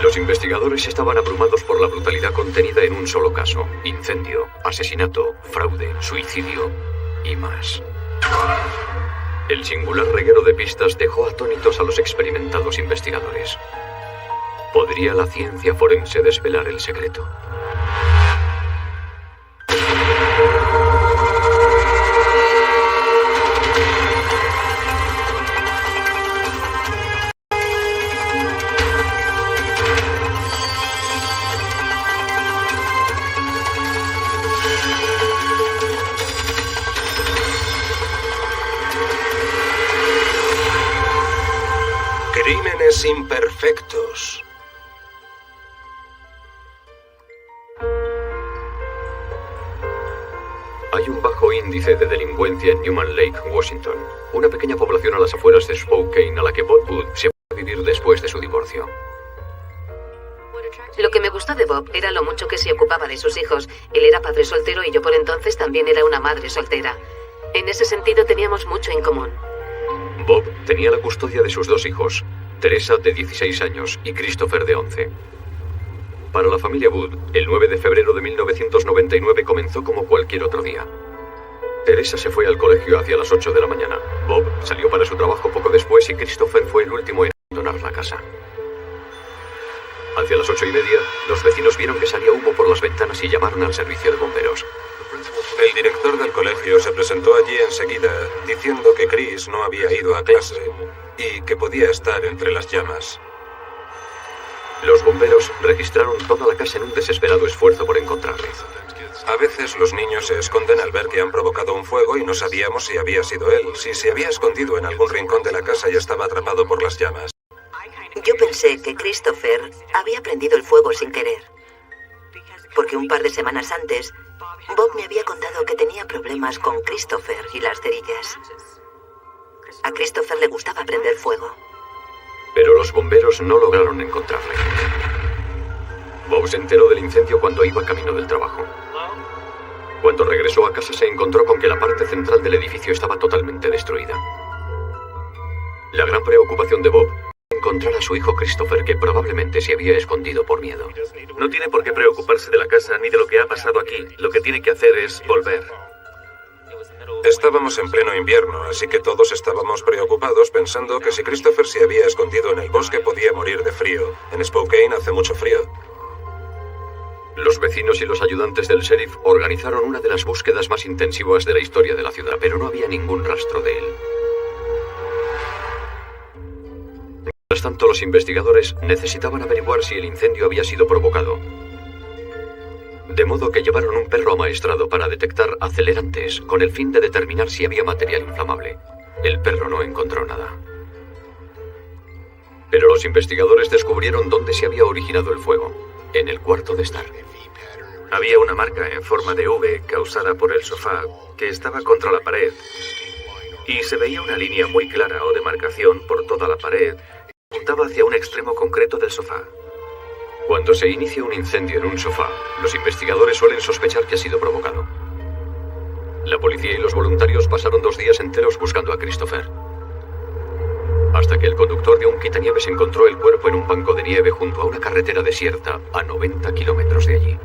Los investigadores estaban abrumados por la brutalidad contenida en un solo caso: incendio, asesinato, fraude, suicidio y más. El singular reguero de pistas dejó atónitos a los experimentados investigadores. ¿Podría la ciencia forense desvelar el secreto? Crímenes imperfectos. Hay un bajo índice de delincuencia en Newman Lake, Washington, una pequeña población a las afueras de Spokane a la que Bob Wood se fue a vivir después de su divorcio. Lo que me gustó de Bob era lo mucho que se ocupaba de sus hijos. Él era padre soltero y yo por entonces también era una madre soltera. En ese sentido teníamos mucho en común. Bob tenía la custodia de sus dos hijos, Teresa, de 16 años, y Christopher, de 11. Para la familia Wood, el 9 de febrero de 1999 comenzó como cualquier otro día. Teresa se fue al colegio hacia las 8 de la mañana. Bob salió para su trabajo poco después y Christopher fue el último en abandonar la casa. Hacia las 8:30, los vecinos vieron que salía humo por las ventanas y llamaron al servicio de bomberos. El director del colegio se presentó allí enseguida, diciendo que Chris no había ido a clase y que podía estar entre las llamas. Los bomberos registraron toda la casa en un desesperado esfuerzo por encontrarle. A veces los niños se esconden al ver que han provocado un fuego y no sabíamos si había sido él, si se había escondido en algún rincón de la casa y estaba atrapado por las llamas. Yo pensé que Christopher había prendido el fuego sin querer. Porque un par de semanas antes, Bob me había contado que tenía problemas con Christopher y las cerillas. A Christopher le gustaba prender fuego. Pero los bomberos no lograron encontrarle. Bob se enteró del incendio cuando iba camino del trabajo. Cuando regresó a casa se encontró con que la parte central del edificio estaba totalmente destruida. La gran preocupación de Bob era encontrar a su hijo Christopher, que probablemente se había escondido por miedo. No tiene por qué preocuparse de la casa ni de lo que ha pasado aquí. Lo que tiene que hacer es volver. Estábamos en pleno invierno, así que todos estábamos preocupados pensando que si Christopher se había escondido en el bosque podía morir de frío. En Spokane hace mucho frío. Los vecinos y los ayudantes del sheriff organizaron una de las búsquedas más intensivas de la historia de la ciudad, pero no había ningún rastro de él. Mientras tanto, los investigadores necesitaban averiguar si el incendio había sido provocado. De modo que llevaron un perro amaestrado para detectar acelerantes con el fin de determinar si había material inflamable. El perro no encontró nada. Pero los investigadores descubrieron dónde se había originado el fuego: en el cuarto de estar. Había una marca en forma de V causada por el sofá que estaba contra la pared. Y se veía una línea muy clara o demarcación por toda la pared que apuntaba hacia un extremo concreto del sofá. Cuando se inicia un incendio en un sofá, los investigadores suelen sospechar que ha sido provocado. La policía y los voluntarios pasaron 2 días enteros buscando a Christopher, hasta que el conductor de un quitanieves encontró el cuerpo en un banco de nieve junto a una carretera desierta a 90 kilómetros de allí.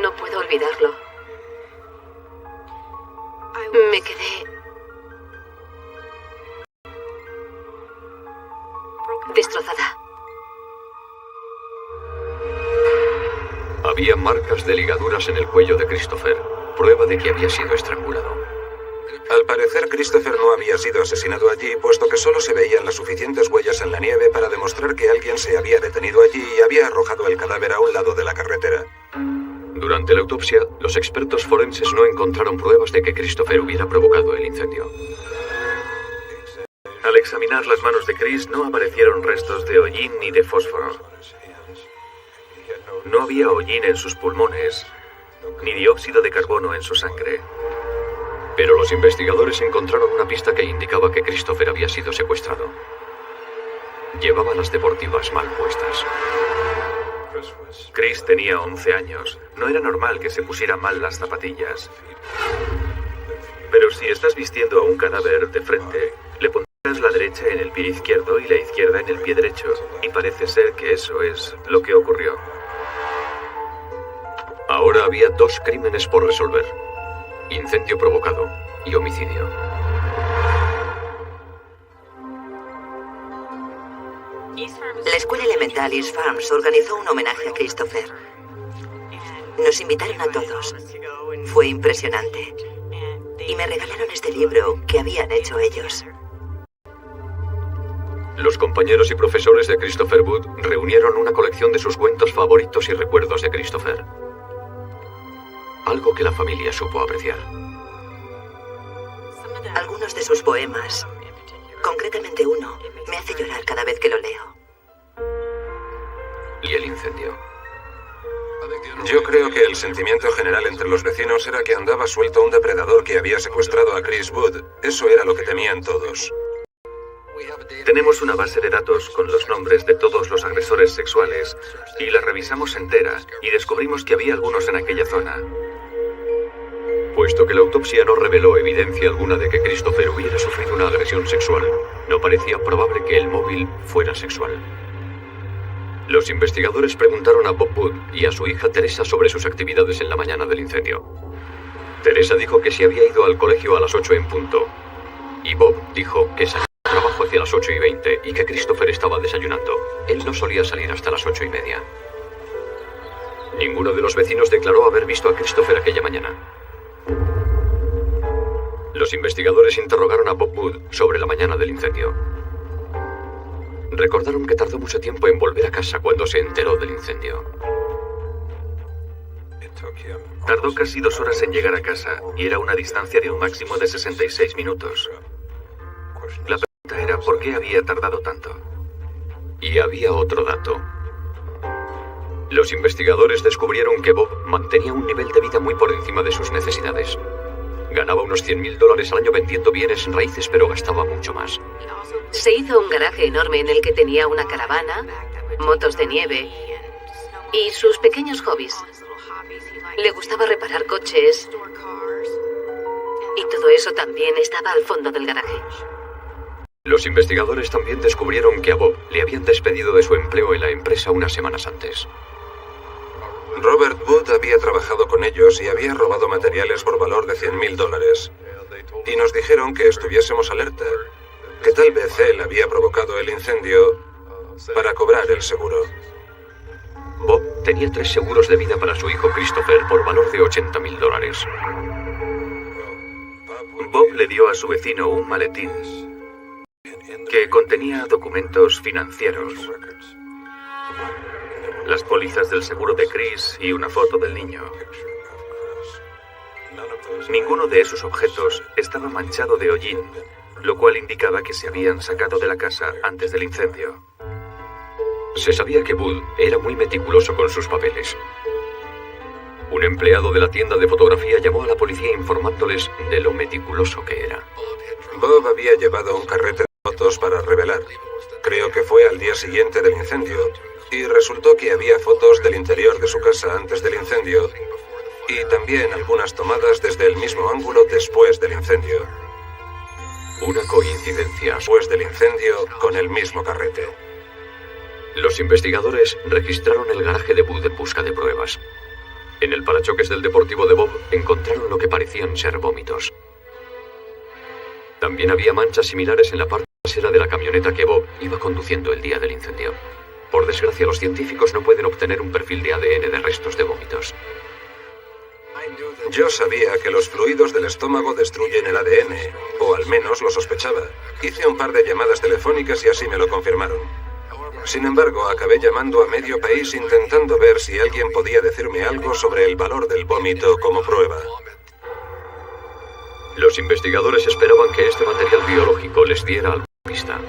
No puedo olvidarlo. Me quedé destrozada. Había marcas de ligaduras en el cuello de Christopher, prueba de que había sido estrangulado. Al parecer, Christopher no había sido asesinado allí, puesto que solo se veían las suficientes huellas en la nieve para demostrar que alguien se había detenido allí y había arrojado el cadáver a un lado de la carretera. Durante la autopsia, los expertos forenses no encontraron pruebas de que Christopher hubiera provocado el incendio. Al examinar las manos de Chris no aparecieron restos de hollín ni de fósforo. No había hollín en sus pulmones, ni dióxido de carbono en su sangre. Pero los investigadores encontraron una pista que indicaba que Christopher había sido secuestrado. Llevaba las deportivas mal puestas. Chris tenía 11 años. No era normal que se pusiera mal las zapatillas. Pero si estás vistiendo a un cadáver de frente, le pondrás la derecha derecha en el pie izquierdo y la izquierda en el pie derecho, y parece ser que eso es lo que ocurrió. Ahora había 2 crímenes por resolver: incendio provocado y homicidio. La escuela elemental East Farms organizó un homenaje a Christopher. Nos invitaron a todos. Fue impresionante. Y me regalaron este libro que habían hecho ellos. Los compañeros y profesores de Christopher Wood reunieron una colección de sus cuentos favoritos y recuerdos de Christopher. Algo que la familia supo apreciar. Algunos de sus poemas, concretamente uno, me hace llorar cada vez que lo leo. Y el incendio. Yo creo que el sentimiento general entre los vecinos era que andaba suelto un depredador que había secuestrado a Chris Wood. Eso era lo que temían todos. Tenemos una base de datos con los nombres de todos los agresores sexuales y la revisamos entera y descubrimos que había algunos en aquella zona. Puesto que la autopsia no reveló evidencia alguna de que Christopher hubiera sufrido una agresión sexual, no parecía probable que el móvil fuera sexual. Los investigadores preguntaron a Bob Wood y a su hija Teresa sobre sus actividades en la mañana del incendio. Teresa dijo que se había ido al colegio a las 8 en punto, y Bob dijo que salía al trabajo hacia las 8:20 y que Christopher estaba desayunando. Él no solía salir hasta las 8:30. Ninguno de los vecinos declaró haber visto a Christopher aquella mañana. Los investigadores interrogaron a Bob Wood sobre la mañana del incendio. Recordaron que tardó mucho tiempo en volver a casa cuando se enteró del incendio. Tardó casi 2 horas en llegar a casa y era una distancia de un máximo de 66 minutos. La pregunta era por qué había tardado tanto. Y había otro dato. Los investigadores descubrieron que Bob mantenía un nivel de vida muy por encima de sus necesidades. Ganaba unos $100,000 al año vendiendo bienes raíces, pero gastaba mucho más. Se hizo un garaje enorme en el que tenía una caravana, motos de nieve y sus pequeños hobbies. Le gustaba reparar coches y todo eso también estaba al fondo del garaje. Los investigadores también descubrieron que a Bob le habían despedido de su empleo en la empresa unas semanas antes. Robert Wood había trabajado con ellos y había robado materiales por valor de $100,000. Y nos dijeron que estuviésemos alerta, que tal vez él había provocado el incendio para cobrar el seguro. Bob tenía 3 seguros de vida para su hijo Christopher por valor de $80,000. Bob le dio a su vecino un maletín que contenía documentos financieros, las pólizas del seguro de Chris y una foto del niño. Ninguno de esos objetos estaba manchado de hollín, lo cual indicaba que se habían sacado de la casa antes del incendio. Se sabía que Wood era muy meticuloso con sus papeles. Un empleado de la tienda de fotografía llamó a la policía informándoles de lo meticuloso que era. Bob había llevado un carrete de fotos para revelar. Creo que fue al día siguiente del incendio. Y resultó que había fotos del interior de su casa antes del incendio. Y también algunas tomadas desde el mismo ángulo después del incendio. Una coincidencia. Después del incendio, con el mismo carrete. Los investigadores registraron el garaje de Wood en busca de pruebas. En el parachoques del deportivo de Bob encontraron lo que parecían ser vómitos. También había manchas similares en la parte trasera de la camioneta que Bob iba conduciendo el día del incendio. Por desgracia, los científicos no pueden obtener un perfil de ADN de restos de vómitos. Yo sabía que los fluidos del estómago destruyen el ADN, o al menos lo sospechaba. Hice un par de llamadas telefónicas y así me lo confirmaron. Sin embargo, acabé llamando a medio país intentando ver si alguien podía decirme algo sobre el valor del vómito como prueba. Los investigadores esperaban que este material biológico les diera alguna pista.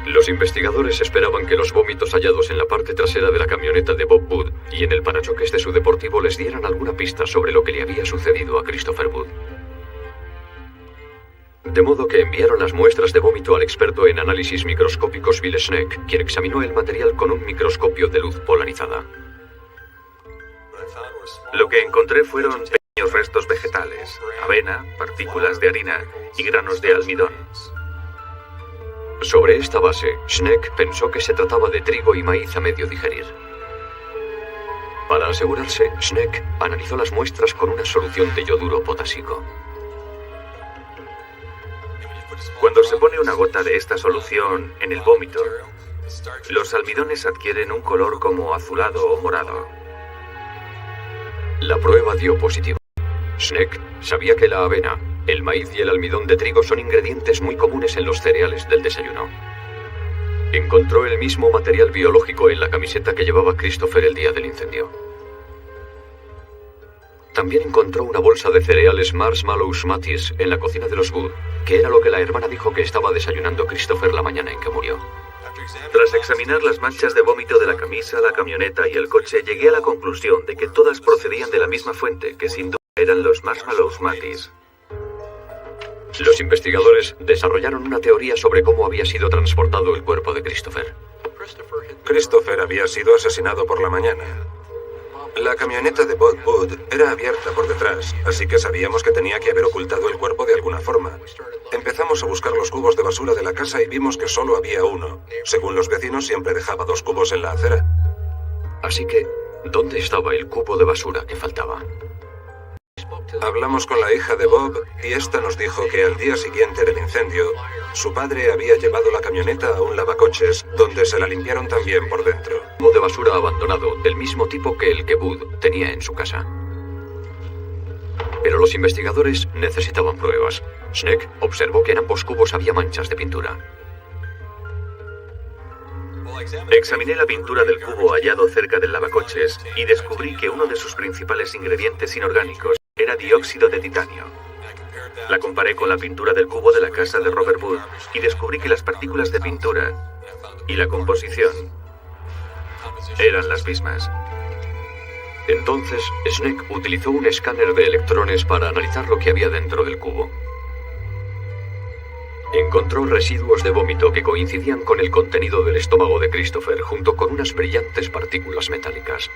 Los investigadores esperaban que los vómitos hallados en la parte trasera de la camioneta de Bob Wood y en el parachoques de su deportivo les dieran alguna pista sobre lo que le había sucedido a Christopher Wood. De modo que enviaron las muestras de vómito al experto en análisis microscópicos Bill Schneck, quien examinó el material con un microscopio de luz polarizada. Lo que encontré fueron pequeños restos cereales, avena, partículas de harina y granos de almidón. Sobre esta base, Schneck pensó que se trataba de trigo y maíz a medio digerir. Para asegurarse, Schneck analizó las muestras con una solución de yoduro potásico. Cuando se pone una gota de esta solución en el vómito, los almidones adquieren un color como azulado o morado. La prueba dio positivo. Schneck sabía que la avena, el maíz y el almidón de trigo son ingredientes muy comunes en los cereales del desayuno. Encontró el mismo material biológico en la camiseta que llevaba Christopher el día del incendio. También encontró una bolsa de cereales Marshmallow Smarties en la cocina de los Wood, que era lo que la hermana dijo que estaba desayunando Christopher la mañana en que murió. Tras examinar las manchas de vómito de la camisa, la camioneta y el coche, llegué a la conclusión de que todas procedían de la misma fuente, que sin duda eran los Marshmallow Smarties. Los investigadores desarrollaron una teoría sobre cómo había sido transportado el cuerpo de Christopher. Christopher había sido asesinado por la mañana. La camioneta de Bob Wood era abierta por detrás, así que sabíamos que tenía que haber ocultado el cuerpo de alguna forma. Empezamos a buscar los cubos de basura de la casa y vimos que solo había uno. Según los vecinos, siempre dejaba 2 cubos en la acera. Así que, ¿dónde estaba el cubo de basura que faltaba? Hablamos con la hija de Bob y esta nos dijo que al día siguiente del incendio, su padre había llevado la camioneta a un lavacoches, donde se la limpiaron también por dentro. Cubo de basura abandonado, del mismo tipo que el que Wood tenía en su casa. Pero los investigadores necesitaban pruebas. Schneck observó que en ambos cubos había manchas de pintura. Examiné la pintura del cubo hallado cerca del lavacoches y descubrí que uno de sus principales ingredientes inorgánicos era dióxido de titanio. La comparé con la pintura del cubo de la casa de Robert Wood y descubrí que las partículas de pintura y la composición eran las mismas. Entonces, Schneck utilizó un escáner de electrones para analizar lo que había dentro del cubo. Encontró residuos de vómito que coincidían con el contenido del estómago de Christopher, junto con unas brillantes partículas metálicas.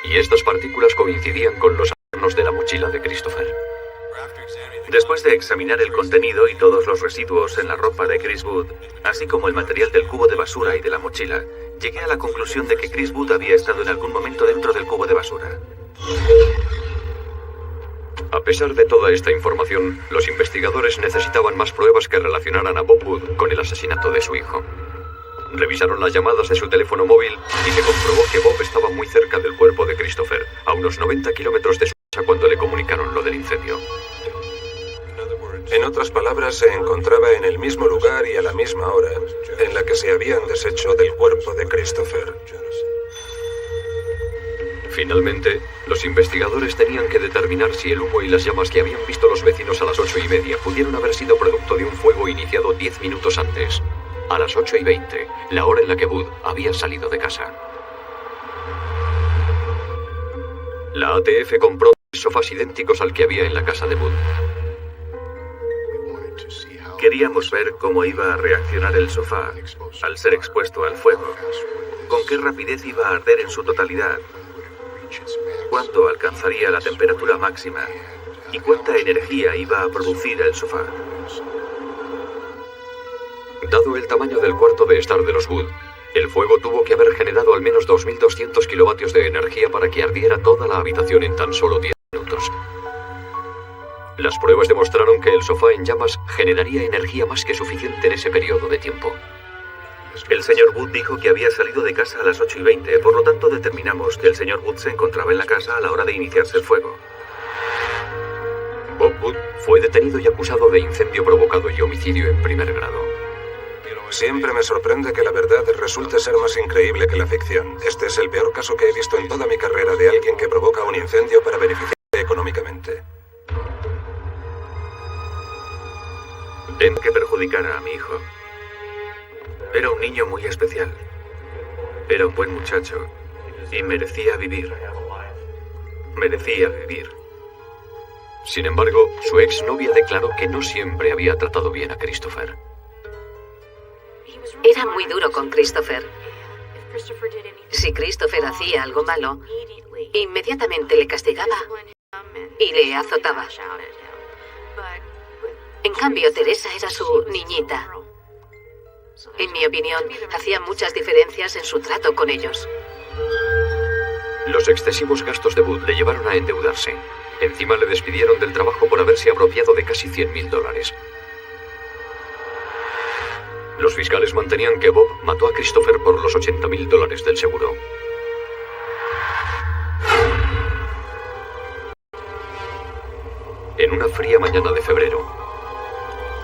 Y estas partículas coincidían con los adornos de la mochila de Christopher. Después de examinar el contenido y todos los residuos en la ropa de Chris Wood, así como el material del cubo de basura y de la mochila, llegué a la conclusión de que Chris Wood había estado en algún momento dentro del cubo de basura. A pesar de toda esta información, los investigadores necesitaban más pruebas que relacionaran a Bob Wood con el asesinato de su hijo. Revisaron las llamadas de su teléfono móvil y se comprobó que Bob estaba muy cerca del cuerpo de Christopher, a unos 90 kilómetros de su casa cuando le comunicaron lo del incendio. En otras palabras, se encontraba en el mismo lugar y a la misma hora en la que se habían deshecho del cuerpo de Christopher. Finalmente, los investigadores tenían que determinar si el humo y las llamas que habían visto los vecinos a las 8:30 pudieron haber sido producto de un fuego iniciado 10 minutos antes, a las 8:20, la hora en la que Wood había salido de casa. La ATF compró 3 sofás idénticos al que había en la casa de Wood. Queríamos ver cómo iba a reaccionar el sofá al ser expuesto al fuego, con qué rapidez iba a arder en su totalidad, cuánto alcanzaría la temperatura máxima y cuánta energía iba a producir el sofá. Dado el tamaño del cuarto de estar de los Wood, el fuego tuvo que haber generado al menos 2.200 kilovatios de energía para que ardiera toda la habitación en tan solo 10 minutos. Las pruebas demostraron que el sofá en llamas generaría energía más que suficiente en ese periodo de tiempo. El señor Wood dijo que había salido de casa a las 8:20, por lo tanto determinamos que el señor Wood se encontraba en la casa a la hora de iniciarse el fuego. Bob Wood fue detenido y acusado de incendio provocado y homicidio en primer grado. Siempre me sorprende que la verdad resulte ser más increíble que la ficción. Este es el peor caso que he visto en toda mi carrera de alguien que provoca un incendio para beneficiarse económicamente. Que perjudicara a mi hijo. Era un niño muy especial. Era un buen muchacho y merecía vivir. Merecía vivir. Sin embargo, su exnovia declaró que no siempre había tratado bien a Christopher. Era muy duro con Christopher. Si Christopher hacía algo malo, inmediatamente le castigaba. y le azotaba. En cambio, Teresa era su niñita. En mi opinión, hacía muchas diferencias en su trato con ellos. Los excesivos gastos de Bud le llevaron a endeudarse. Encima le despidieron del trabajo por haberse apropiado de casi $100.000. Los fiscales mantenían que Bob mató a Christopher por los $80.000 del seguro. En una fría mañana de febrero,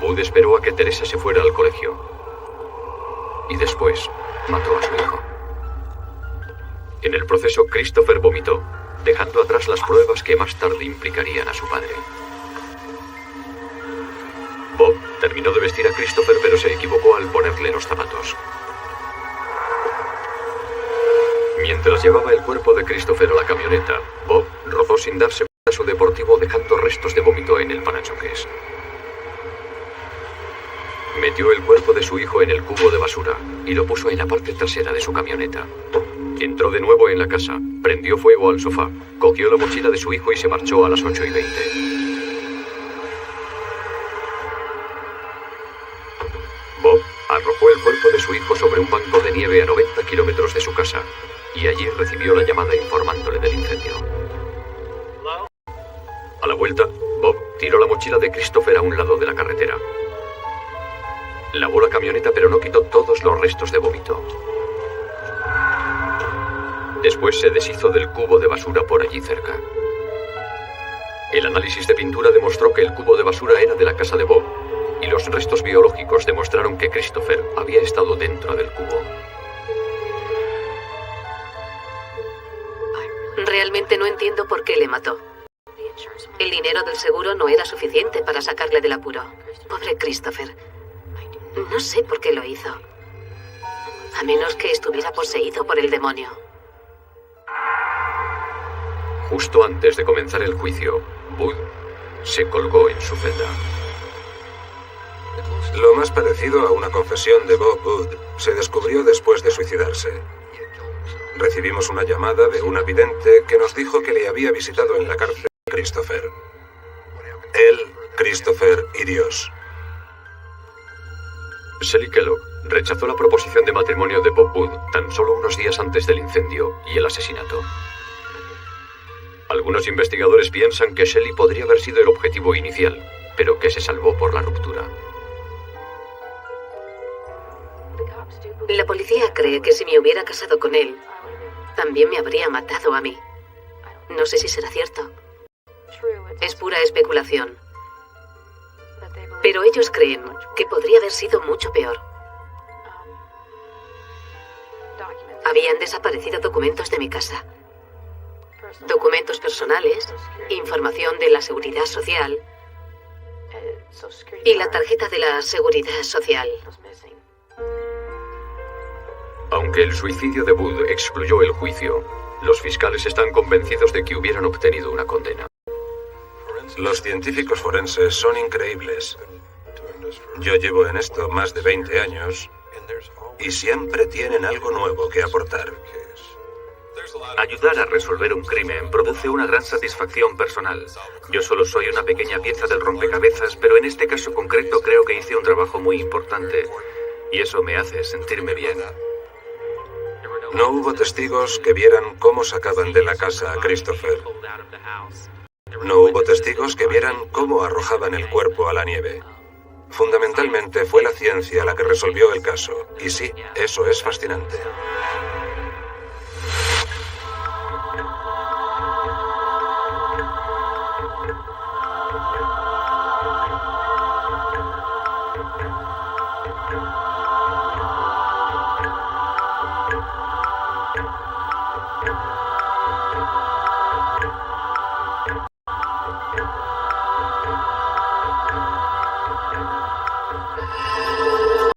Bud esperó a que Teresa se fuera al colegio. Y después mató a su hijo. En el proceso, Christopher vomitó, dejando atrás las pruebas que más tarde implicarían a su padre. Bob terminó de vestir a Christopher, pero se equivocó al ponerle los zapatos. Mientras llevaba el cuerpo de Christopher a la camioneta, Bob rozó sin darse cuenta su deportivo, dejando restos de vómito en el parachoques. Metió el cuerpo de su hijo en el cubo de basura y lo puso en la parte trasera de su camioneta. Entró de nuevo en la casa, prendió fuego al sofá, cogió la mochila de su hijo y se marchó a las 8:20. Bob arrojó el cuerpo de su hijo sobre un banco de nieve a 90 kilómetros de su casa y allí recibió la llamada informándole del incendio. A la vuelta, Bob tiró la mochila de Christopher a un lado de la carretera. Lavó la camioneta, pero no quitó todos los restos de vómito. Después se deshizo del cubo de basura por allí cerca. El análisis de pintura demostró que el cubo de basura era de la casa de Bob, y los restos biológicos demostraron que Christopher había estado dentro del cubo. Realmente no entiendo por qué le mató. El dinero del seguro no era suficiente para sacarle del apuro. Pobre Christopher. No sé por qué lo hizo. A menos que estuviera poseído por el demonio. Justo antes de comenzar el juicio, Bud se colgó en su celda. Lo más parecido a una confesión de Bob Wood se descubrió después de suicidarse. Recibimos una llamada de un vidente que nos dijo que le había visitado en la cárcel a Christopher. Él, Christopher y Dios. Shelley Kellogg rechazó la proposición de matrimonio de Bob Wood tan solo unos días antes del incendio y el asesinato. Algunos investigadores piensan que Shelley podría haber sido el objetivo inicial, pero que se salvó por la ruptura. La policía cree que si me hubiera casado con él, también me habría matado a mí. No sé si será cierto. Es pura especulación. Pero ellos creen que podría haber sido mucho peor. Habían desaparecido documentos de mi casa. Documentos personales, información de la seguridad social y la tarjeta de la seguridad social. Aunque el suicidio de Wood excluyó el juicio, los fiscales están convencidos de que hubieran obtenido una condena. Los científicos forenses son increíbles. Yo llevo en esto más de 20 años y siempre tienen algo nuevo que aportar. Ayudar a resolver un crimen produce una gran satisfacción personal. Yo solo soy una pequeña pieza del rompecabezas, pero en este caso concreto creo que hice un trabajo muy importante y eso me hace sentirme bien. No hubo testigos que vieran cómo sacaban de la casa a Christopher. No hubo testigos que vieran cómo arrojaban el cuerpo a la nieve. Fundamentalmente fue la ciencia la que resolvió el caso. Y sí, eso es fascinante.